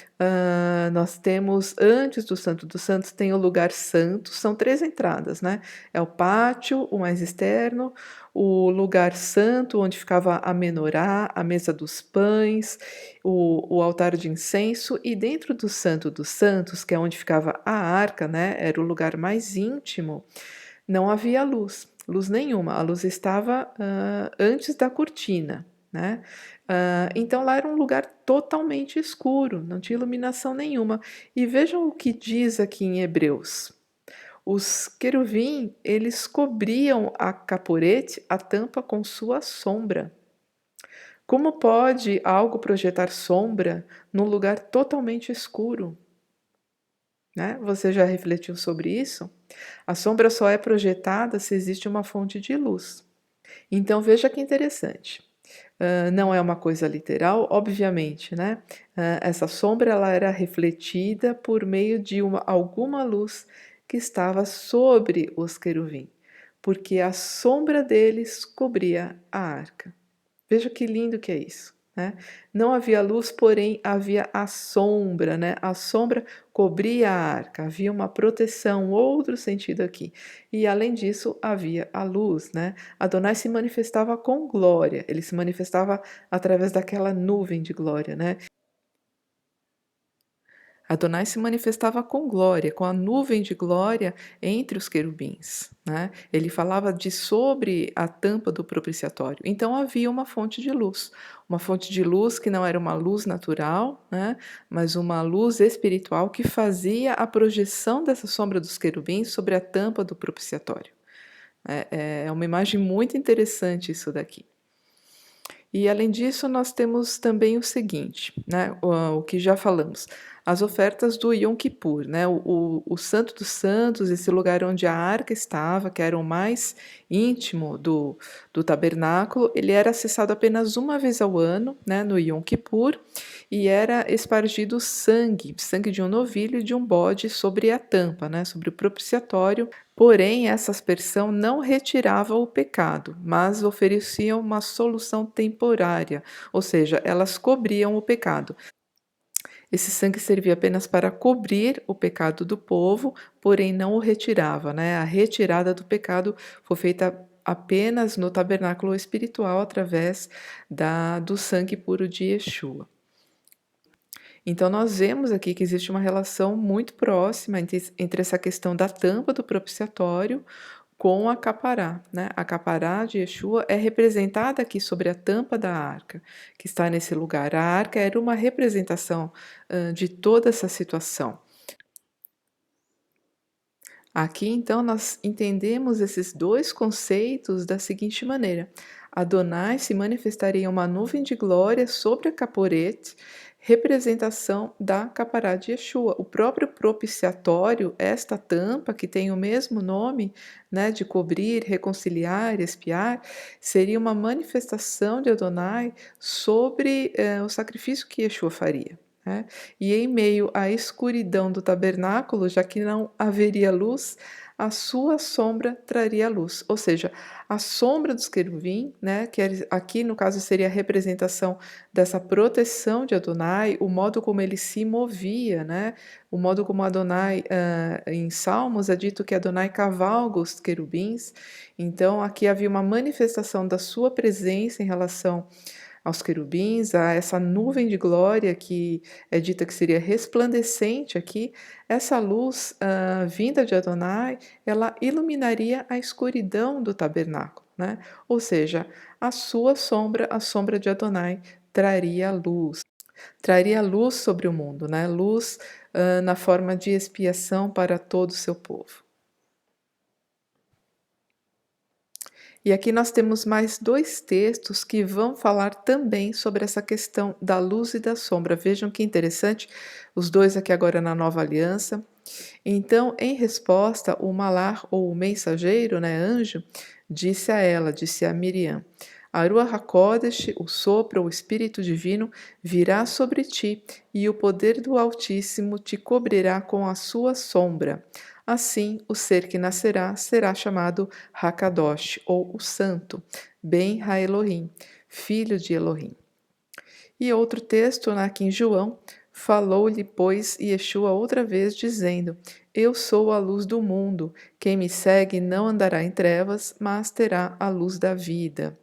Nós temos, antes do Santo dos Santos, tem o lugar santo, são 3 entradas, né? É o pátio, o mais externo, o lugar santo, onde ficava a menorá, a mesa dos pães, o altar de incenso, e dentro do Santo dos Santos, que é onde ficava a arca, né? Era o lugar mais íntimo, não havia luz, luz nenhuma. A luz estava antes da cortina, né? Então lá era um lugar totalmente escuro, não tinha iluminação nenhuma. E vejam o que diz aqui em Hebreus. Os queruvim, eles cobriam a caporete, a tampa, com sua sombra. Como pode algo projetar sombra num lugar totalmente escuro? Né? Você já refletiu sobre isso? A sombra só é projetada se existe uma fonte de luz. Então veja que interessante. Não é uma coisa literal, obviamente, né? Essa sombra ela era refletida por meio de alguma luz que estava sobre os queruvim, porque a sombra deles cobria a arca. Veja que lindo que é isso, né? Não havia luz, porém havia a sombra, né? A sombra cobria a arca, havia uma proteção, outro sentido aqui. E além disso, havia a luz, né? Adonai se manifestava com glória, ele se manifestava através daquela nuvem de glória, né? Adonai se manifestava com glória, com a nuvem de glória entre os querubins, né? Ele falava de sobre a tampa do propiciatório. Então havia uma fonte de luz que não era uma luz natural, né? Mas uma luz espiritual que fazia a projeção dessa sombra dos querubins sobre a tampa do propiciatório. É uma imagem muito interessante isso daqui. E além disso, nós temos também o seguinte, né? O que já falamos. as ofertas do Yom Kippur, né, o Santo dos Santos, esse lugar onde a arca estava, que era o mais íntimo do tabernáculo, ele era acessado apenas uma vez ao ano, né, no Yom Kippur, e era espargido sangue de um novilho e de um bode sobre a tampa, né, sobre o propiciatório. Porém, essa aspersão não retirava o pecado, mas ofereciam uma solução temporária, ou seja, elas cobriam o pecado. Esse sangue servia apenas para cobrir o pecado do povo, porém não o retirava, né? A retirada do pecado foi feita apenas no tabernáculo espiritual através do sangue puro de Yeshua. Então, nós vemos aqui que existe uma relação muito próxima entre essa questão da tampa do propiciatório com a capará, né? A capará de Yeshua é representada aqui sobre a tampa da arca, que está nesse lugar. A arca era uma representação de toda essa situação. Aqui, então, nós entendemos esses dois conceitos da seguinte maneira: Adonai se manifestaria em uma nuvem de glória sobre a caporete, representação da capará de Yeshua. O próprio propiciatório, esta tampa que tem o mesmo nome, né, de cobrir, reconciliar, expiar, seria uma manifestação de Adonai sobre o sacrifício que Yeshua faria, né? E em meio à escuridão do tabernáculo, já que não haveria luz, a sua sombra traria luz. Ou seja, a sombra dos querubim, né, que aqui no caso seria a representação dessa proteção de Adonai, o modo como ele se movia, né, o modo como Adonai, em Salmos é dito que Adonai cavalga os querubins. Então aqui havia uma manifestação da sua presença em relação aos querubins, a essa nuvem de glória que é dita que seria resplandecente aqui. Essa luz vinda de Adonai, ela iluminaria a escuridão do tabernáculo, né? Ou seja, a sua sombra, a sombra de Adonai, traria luz sobre o mundo, né? Luz na forma de expiação para todo o seu povo. E aqui nós temos mais dois textos que vão falar também sobre essa questão da luz e da sombra. Vejam que interessante, os dois aqui agora na Nova Aliança. Então, em resposta, o malar ou o mensageiro, né, anjo, disse a Miriam: a Ruach HaKodesh, o sopro, o Espírito Divino, virá sobre ti, e o poder do Altíssimo te cobrirá com a sua sombra. Assim, o ser que nascerá será chamado Hakadosh, ou o Santo, Ben HaElohim, filho de Elohim. E outro texto, aqui em João, falou-lhe, pois, Yeshua outra vez, dizendo: eu sou a luz do mundo, quem me segue não andará em trevas, mas terá a luz da vida.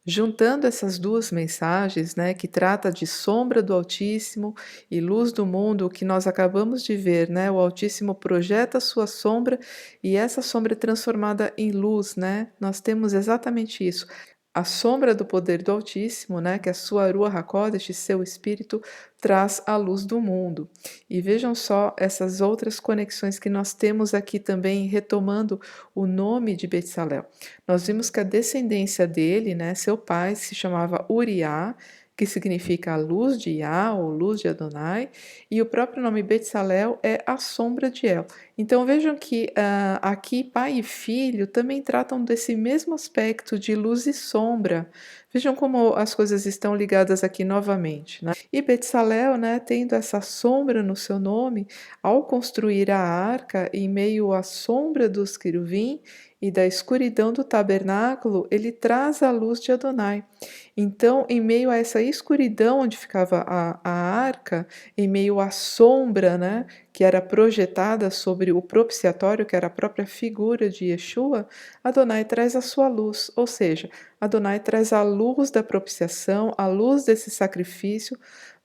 Juntando essas duas mensagens, né, que trata de sombra do Altíssimo e luz do mundo, o que nós acabamos de ver, né, o Altíssimo projeta a sua sombra e essa sombra é transformada em luz, né? Nós temos exatamente isso. A sombra do poder do Altíssimo, né, que é a sua Ruach HaKodesh, seu Espírito, traz a luz do mundo. E vejam só essas outras conexões que nós temos aqui também, retomando o nome de Betsalel. Nós vimos que a descendência dele, né, seu pai, se chamava Uriá, que significa a luz de Yah, ou luz de Adonai, e o próprio nome Betsalel é a sombra de El. Então vejam que aqui pai e filho também tratam desse mesmo aspecto de luz e sombra. Vejam como as coisas estão ligadas aqui novamente, né? E Betsalel, né, tendo essa sombra no seu nome, ao construir a arca em meio à sombra dos queruvim e da escuridão do tabernáculo, ele traz a luz de Adonai. Então, em meio a essa escuridão onde ficava a arca, em meio à sombra, né, que era projetada sobre o propiciatório, que era a própria figura de Yeshua, Adonai traz a sua luz, ou seja, Adonai traz a luz da propiciação, a luz desse sacrifício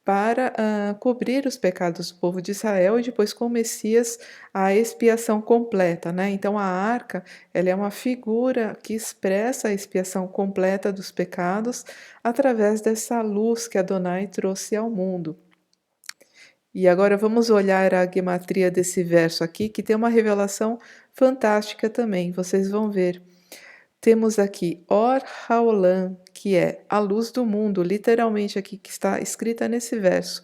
para cobrir os pecados do povo de Israel e depois com o Messias a expiação completa, né? Então a arca, ela é uma figura que expressa a expiação completa dos pecados através dessa luz que Adonai trouxe ao mundo. E agora vamos olhar a gematria desse verso aqui, que tem uma revelação fantástica também, vocês vão ver. Temos aqui Or Haolam, que é a luz do mundo, literalmente aqui que está escrita nesse verso.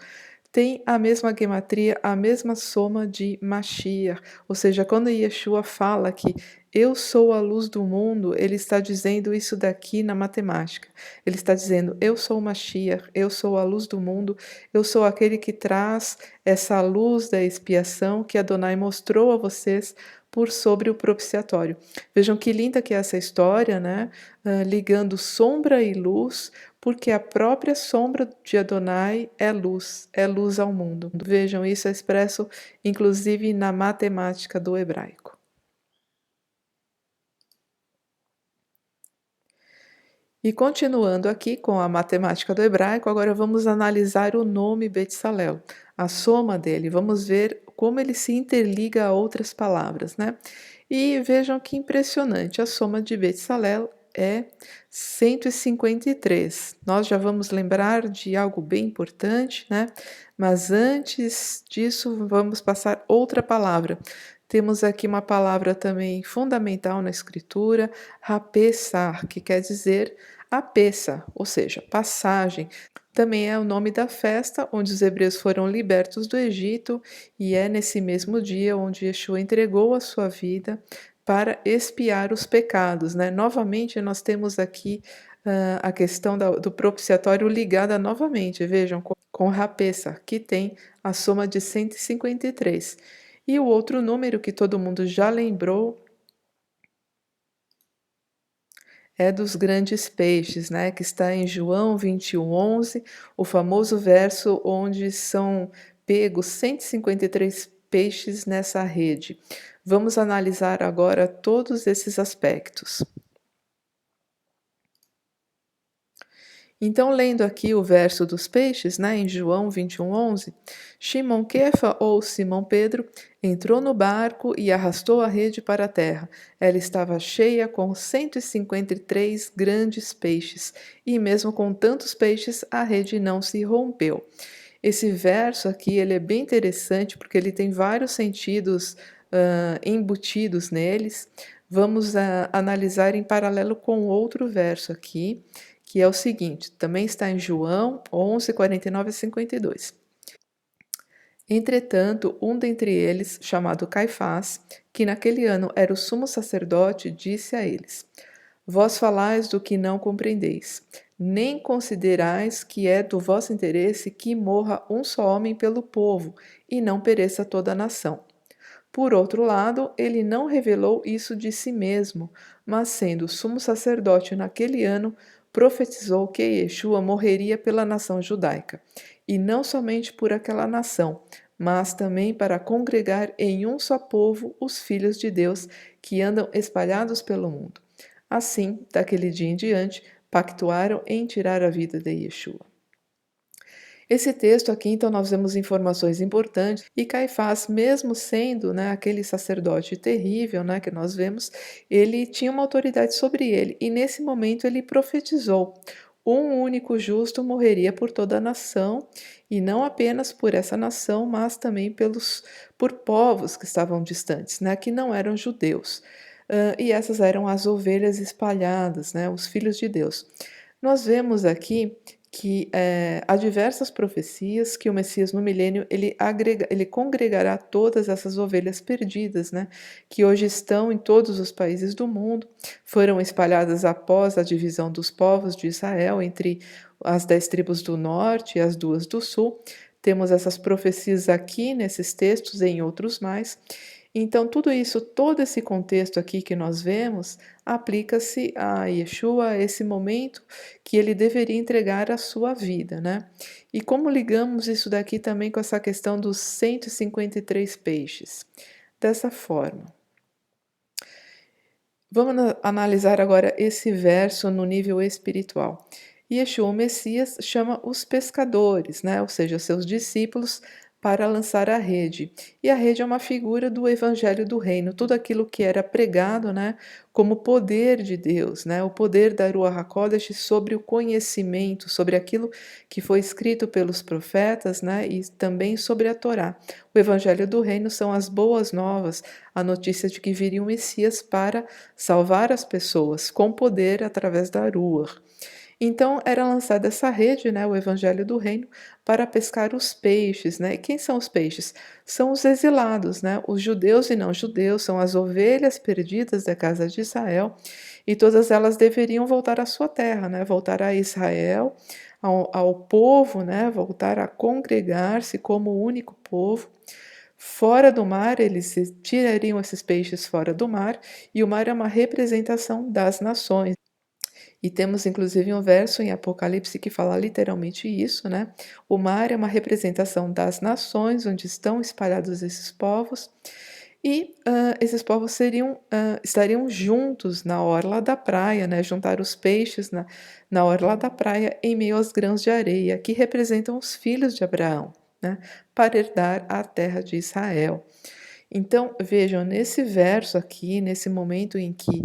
tem a mesma gematria, a mesma soma de Mashiach. Ou seja, quando Yeshua fala que eu sou a luz do mundo, ele está dizendo isso daqui na matemática. Ele está dizendo, eu sou o Mashiach, eu sou a luz do mundo, eu sou aquele que traz essa luz da expiação que Adonai mostrou a vocês por sobre o propiciatório. Vejam que linda que é essa história, né? Ligando sombra e luz, porque a própria sombra de Adonai é luz ao mundo. Vejam, isso é expresso inclusive na matemática do hebraico. E continuando aqui com a matemática do hebraico, agora vamos analisar o nome Betsalel, a soma dele. Vamos ver como ele se interliga a outras palavras, né? E vejam que impressionante, a soma de Betsalel é 153. Nós já vamos lembrar de algo bem importante, né? Mas antes disso, vamos passar outra palavra. Temos aqui uma palavra também fundamental na escritura, rapessar, que quer dizer a Pessa, ou seja, passagem. Também é o nome da festa onde os hebreus foram libertos do Egito e é nesse mesmo dia onde Yeshua entregou a sua vida para expiar os pecados, né? Novamente, nós temos aqui a questão do propiciatório ligada novamente, vejam, com Rapessa, que tem a soma de 153. E o outro número que todo mundo já lembrou é dos grandes peixes, né, que está em João 21:11, o famoso verso onde são pegos 153 peixes nessa rede. Vamos analisar agora todos esses aspectos. Então, lendo aqui o verso dos peixes, né, em João 21:11, Shimon Kefa, ou Simão Pedro, entrou no barco e arrastou a rede para a terra. Ela estava cheia com 153 grandes peixes, e mesmo com tantos peixes, a rede não se rompeu. Esse verso aqui ele é bem interessante porque ele tem vários sentidos embutidos neles. Vamos analisar em paralelo com outro verso aqui, que é o seguinte, também está em João 11, 49 a 52. Entretanto, um dentre eles, chamado Caifás, que naquele ano era o sumo sacerdote, disse a eles: Vós falais do que não compreendeis, nem considerais que é do vosso interesse que morra um só homem pelo povo, e não pereça toda a nação. Por outro lado, ele não revelou isso de si mesmo, mas sendo sumo sacerdote naquele ano, profetizou que Yeshua morreria pela nação judaica, e não somente por aquela nação, mas também para congregar em um só povo os filhos de Deus que andam espalhados pelo mundo. Assim, daquele dia em diante, pactuaram em tirar a vida de Yeshua. Esse texto aqui, então, nós vemos informações importantes e Caifás, mesmo sendo, né, aquele sacerdote terrível, né, que nós vemos, ele tinha uma autoridade sobre ele e nesse momento ele profetizou: um único justo morreria por toda a nação e não apenas por essa nação, mas também por povos que estavam distantes, né, que não eram judeus. E essas eram as ovelhas espalhadas, né, os filhos de Deus. Nós vemos aqui que há diversas profecias que o Messias no milênio ele congregará todas essas ovelhas perdidas, né, que hoje estão em todos os países do mundo, foram espalhadas após a divisão dos povos de Israel entre as 10 tribos do norte e as 2 do sul. Temos essas profecias aqui nesses textos e em outros mais. Então, tudo isso, todo esse contexto aqui que nós vemos, aplica-se a Yeshua, a esse momento que ele deveria entregar a sua vida, né? E como ligamos isso daqui também com essa questão dos 153 peixes? Dessa forma. Vamos analisar agora esse verso no nível espiritual. Yeshua, o Messias, chama os pescadores, né? Ou seja, seus discípulos, para lançar a rede. E a rede é uma figura do evangelho do reino, tudo aquilo que era pregado, né, como poder de Deus, né, o poder da Ruach HaKodesh sobre o conhecimento, sobre aquilo que foi escrito pelos profetas, né, e também sobre a Torá. O evangelho do reino são as boas novas, a notícia de que viria um Messias para salvar as pessoas com poder através da Ruach. Então era lançada essa rede, né, o evangelho do reino, para pescar os peixes, né. E quem são os peixes? São os exilados, né, os judeus e não judeus, são as ovelhas perdidas da casa de Israel, e todas elas deveriam voltar à sua terra, né, voltar a Israel, ao povo, né, voltar a congregar-se como único povo. Fora do mar, eles tirariam esses peixes fora do mar, e o mar é uma representação das nações. E temos inclusive um verso em Apocalipse que fala literalmente isso, né? O mar é uma representação das nações onde estão espalhados esses povos, e esses povos estariam juntos na orla da praia, né? Juntar os peixes na orla da praia em meio aos grãos de areia, que representam os filhos de Abraão, né? Para herdar a terra de Israel. Então, vejam, nesse verso aqui, nesse momento em que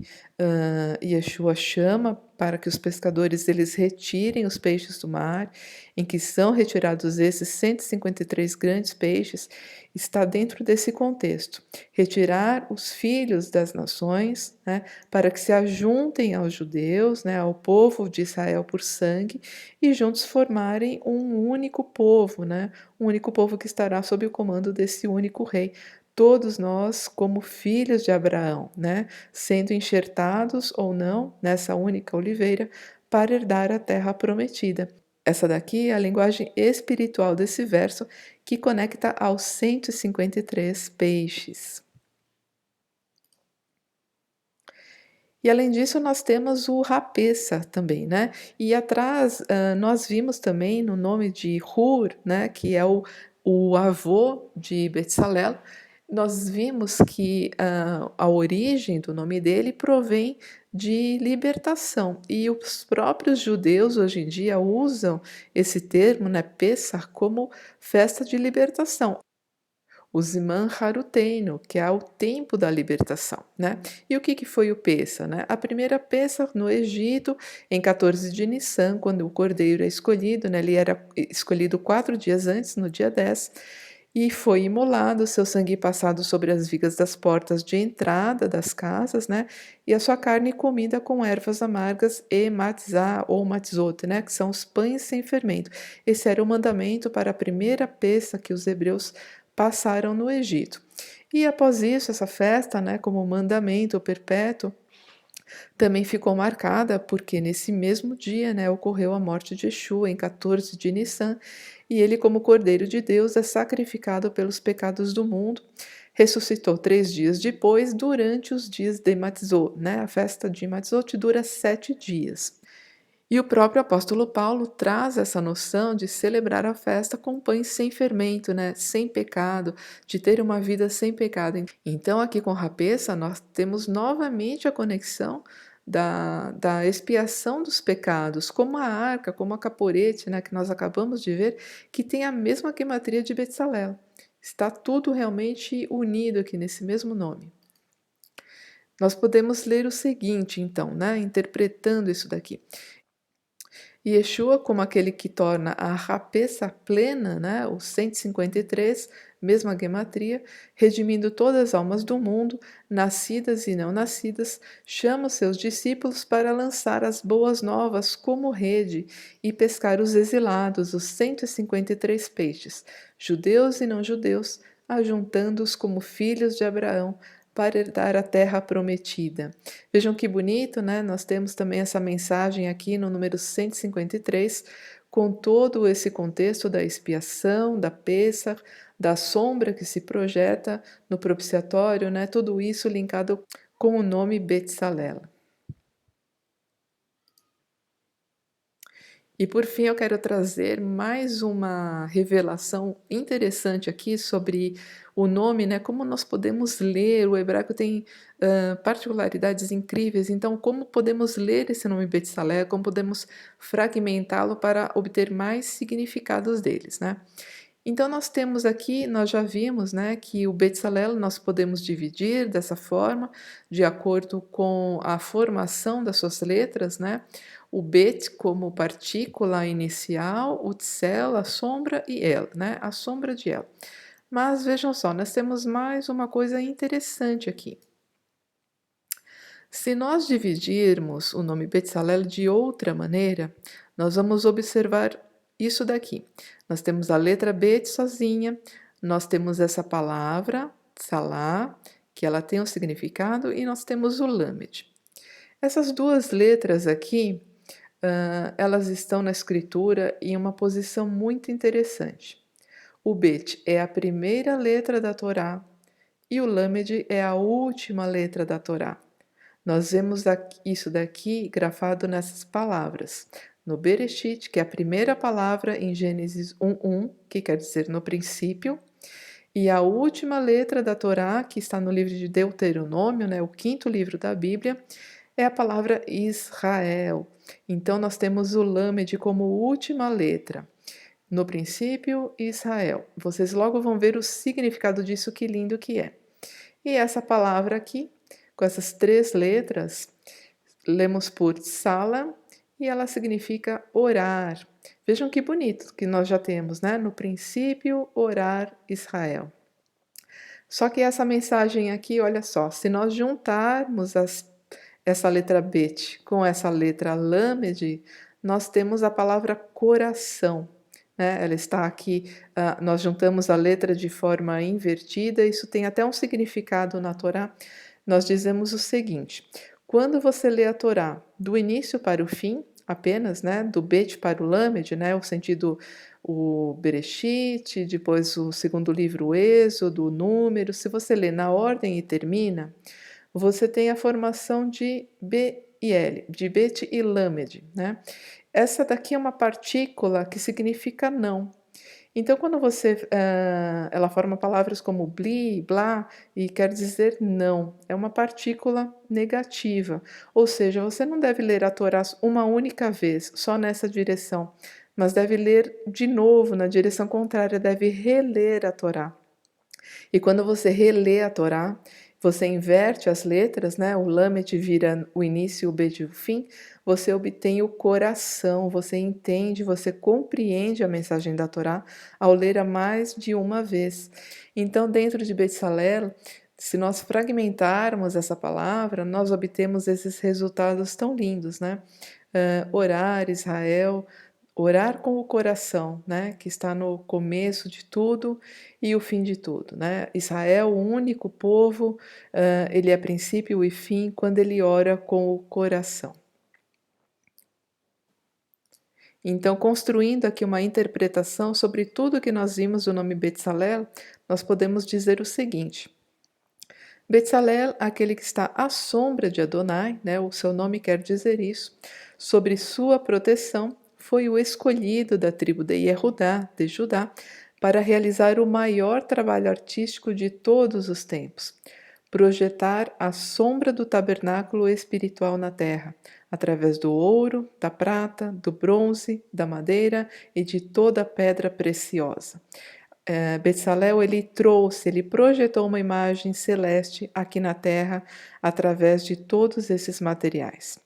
Yeshua chama para que os pescadores eles retirem os peixes do mar, em que são retirados esses 153 grandes peixes, está dentro desse contexto. Retirar os filhos das nações, né, para que se ajuntem aos judeus, né, ao povo de Israel por sangue, e juntos formarem um único povo, né, um único povo que estará sob o comando desse único rei. Todos nós, como filhos de Abraão, né, sendo enxertados ou não nessa única oliveira para herdar a terra prometida. Essa daqui é a linguagem espiritual desse verso que conecta aos 153 peixes. E além disso, nós temos o Rapessa também, né? E atrás, nós vimos também no nome de Hur, né, que é o avô de Betsalel, nós vimos que a origem do nome dele provém de libertação. E os próprios judeus hoje em dia usam esse termo, né, Pessah, como festa de libertação, o Ziman Haruteino, que é o tempo da libertação, né? E o que foi o Pessa, né? A primeira Pessa no Egito, em 14 de Nissan, quando o cordeiro é escolhido, né? Ele era escolhido 4 dias antes, no dia 10, e foi imolado, seu sangue passado sobre as vigas das portas de entrada das casas, né? E a sua carne comida com ervas amargas e matzá ou matzot, né? Que são os pães sem fermento. Esse era o mandamento para a primeira Pessa que os hebreus passaram no Egito. E após isso, essa festa, né, como mandamento perpétuo, também ficou marcada porque nesse mesmo dia, né, ocorreu a morte de Yeshua em 14 de Nissan, e ele, como Cordeiro de Deus, é sacrificado pelos pecados do mundo. Ressuscitou 3 dias depois, durante os dias de Matzot, né? A festa de Matzot dura 7 dias. E o próprio apóstolo Paulo traz essa noção de celebrar a festa com pães sem fermento, né? Sem pecado, de ter uma vida sem pecado. Então, aqui com Rapessa, nós temos novamente a conexão da expiação dos pecados, como a arca, como a caporete, né? Que nós acabamos de ver, que tem a mesma gematria de Betsalel. Está tudo realmente unido aqui nesse mesmo nome. Nós podemos ler o seguinte, então, né? Interpretando isso daqui. Yeshua como aquele que torna a rapeça plena, né, os 153, mesma gematria, redimindo todas as almas do mundo, nascidas e não nascidas, chama os seus discípulos para lançar as boas novas como rede e pescar os exilados, os 153 peixes, judeus e não judeus, ajuntando-os como filhos de Abraão, para herdar a terra prometida. Vejam que bonito, né? Nós temos também essa mensagem aqui no número 153, com todo esse contexto da expiação, da Pêssar, da sombra que se projeta no propiciatório, né? Tudo isso linkado com o nome Betsalel. E por fim, eu quero trazer mais uma revelação interessante aqui sobre o nome, né? Como nós podemos ler, o hebraico tem particularidades incríveis, então, como podemos ler esse nome Betsalé, como podemos fragmentá-lo para obter mais significados deles, né? Então, nós temos aqui, nós já vimos, né, que o Betsalel nós podemos dividir dessa forma, de acordo com a formação das suas letras, né? O Bet como partícula inicial, o Tsel, a sombra, e El, né? A sombra de El. Mas vejam só, nós temos mais uma coisa interessante aqui. Se nós dividirmos o nome Betsalel de outra maneira, nós vamos observar isso daqui. Nós temos a letra Bet sozinha, nós temos essa palavra, Tsalá, que ela tem um significado, e nós temos o Lamed. Essas duas letras aqui, elas estão na escritura em uma posição muito interessante. O Bet é a primeira letra da Torá e o Lamed é a última letra da Torá. Nós vemos isso daqui grafado nessas palavras. No Bereshit, que é a primeira palavra em Gênesis 1:1, que quer dizer no princípio, e a última letra da Torá, que está no livro de Deuteronômio, né, o quinto livro da Bíblia, é a palavra Israel. Então nós temos o Lamed como última letra. No princípio, Israel. Vocês logo vão ver o significado disso, que lindo que é. E essa palavra aqui, com essas três letras, lemos por Sala e ela significa orar. Vejam que bonito que nós já temos, né? No princípio, orar Israel. Só que essa mensagem aqui, olha só, se nós juntarmos essa letra Bet com essa letra Lamed, nós temos a palavra coração. Né? Ela está aqui, nós juntamos a letra de forma invertida, isso tem até um significado na Torá. Nós dizemos o seguinte: quando você lê a Torá do início para o fim, apenas, né, do Bet para o Lamed, né, o sentido, o Bereshit, depois o segundo livro, o Êxodo, o Número, se você lê na ordem e termina, você tem a formação de B e L, de Bet e Lamed, né? Essa daqui é uma partícula que significa não. Então, quando ela forma palavras como bli, blá, e quer dizer não. É uma partícula negativa. Ou seja, você não deve ler a Torá uma única vez, só nessa direção, mas deve ler de novo na direção contrária, deve reler a Torá. E quando você relê a Torá, você inverte as letras, né? O Lamet vira o início e o Bet o fim, você obtém o coração, você entende, você compreende a mensagem da Torá ao ler a mais de uma vez. Então, dentro de Betsalel, se nós fragmentarmos essa palavra, nós obtemos esses resultados tão lindos, né? Orar, Israel, orar com o coração, né? Que está no começo de tudo e o fim de tudo, né? Israel, o único povo, ele é princípio e fim quando ele ora com o coração. Então, construindo aqui uma interpretação sobre tudo que nós vimos do nome Betsalel, nós podemos dizer o seguinte: Betsalel, aquele que está à sombra de Adonai, né? O seu nome quer dizer isso, sobre sua proteção, foi o escolhido da tribo de Yehudá, de Judá, para realizar o maior trabalho artístico de todos os tempos, projetar a sombra do tabernáculo espiritual na terra, através do ouro, da prata, do bronze, da madeira e de toda pedra preciosa. Betsalel, ele projetou uma imagem celeste aqui na terra através de todos esses materiais.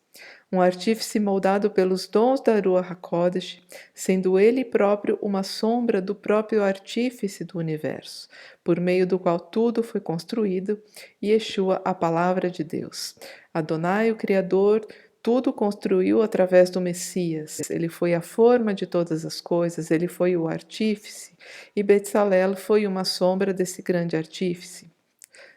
Um artífice moldado pelos dons da Ruach HaKodesh, sendo ele próprio uma sombra do próprio artífice do universo, por meio do qual tudo foi construído, e Yeshua, a palavra de Deus. Adonai, o Criador, tudo construiu através do Messias. Ele foi a forma de todas as coisas, ele foi o artífice, e Betsalel foi uma sombra desse grande artífice.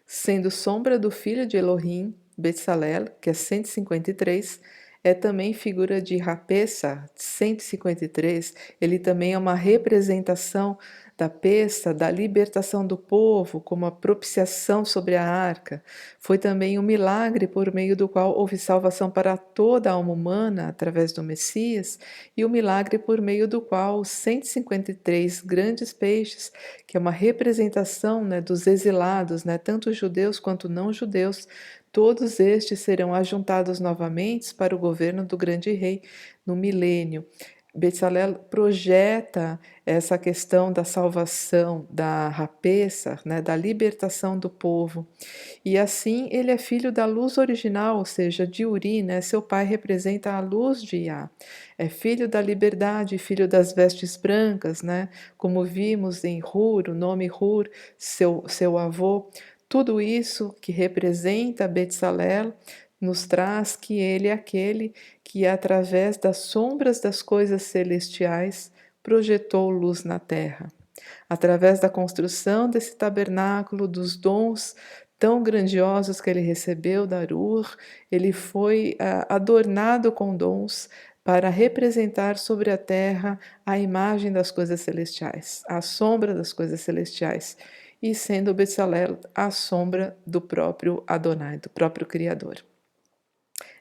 Sendo sombra do filho de Elohim, Betsalel, que é 153, é também figura de Rapessa, 153, ele também é uma representação da peça, da libertação do povo, como a propiciação sobre a arca. Foi também um milagre por meio do qual houve salvação para toda a alma humana através do Messias, e o milagre por meio do qual os 153 grandes peixes, que é uma representação, né, dos exilados, né, tanto judeus quanto não judeus, todos estes serão ajuntados novamente para o governo do grande rei no milênio. Betsalel projeta essa questão da salvação, da rapeza, né, da libertação do povo. E assim ele é filho da luz original, ou seja, de Uri, né? Seu pai representa a luz de Iá. É filho da liberdade, filho das vestes brancas, né? Como vimos em Hur, o nome Hur, seu avô. Tudo isso que representa Betsalel nos traz que Ele é aquele que, através das sombras das coisas celestiais, projetou luz na terra. Através da construção desse tabernáculo, dos dons tão grandiosos que ele recebeu da Ur, ele foi adornado com dons para representar sobre a terra a imagem das coisas celestiais, a sombra das coisas celestiais, e sendo Bezalel a sombra do próprio Adonai, do próprio Criador.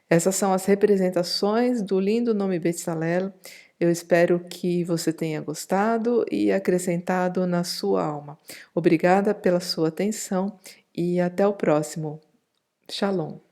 Essas são as representações do lindo nome Bezalel. Eu espero que você tenha gostado e acrescentado na sua alma. Obrigada pela sua atenção e até o próximo. Shalom.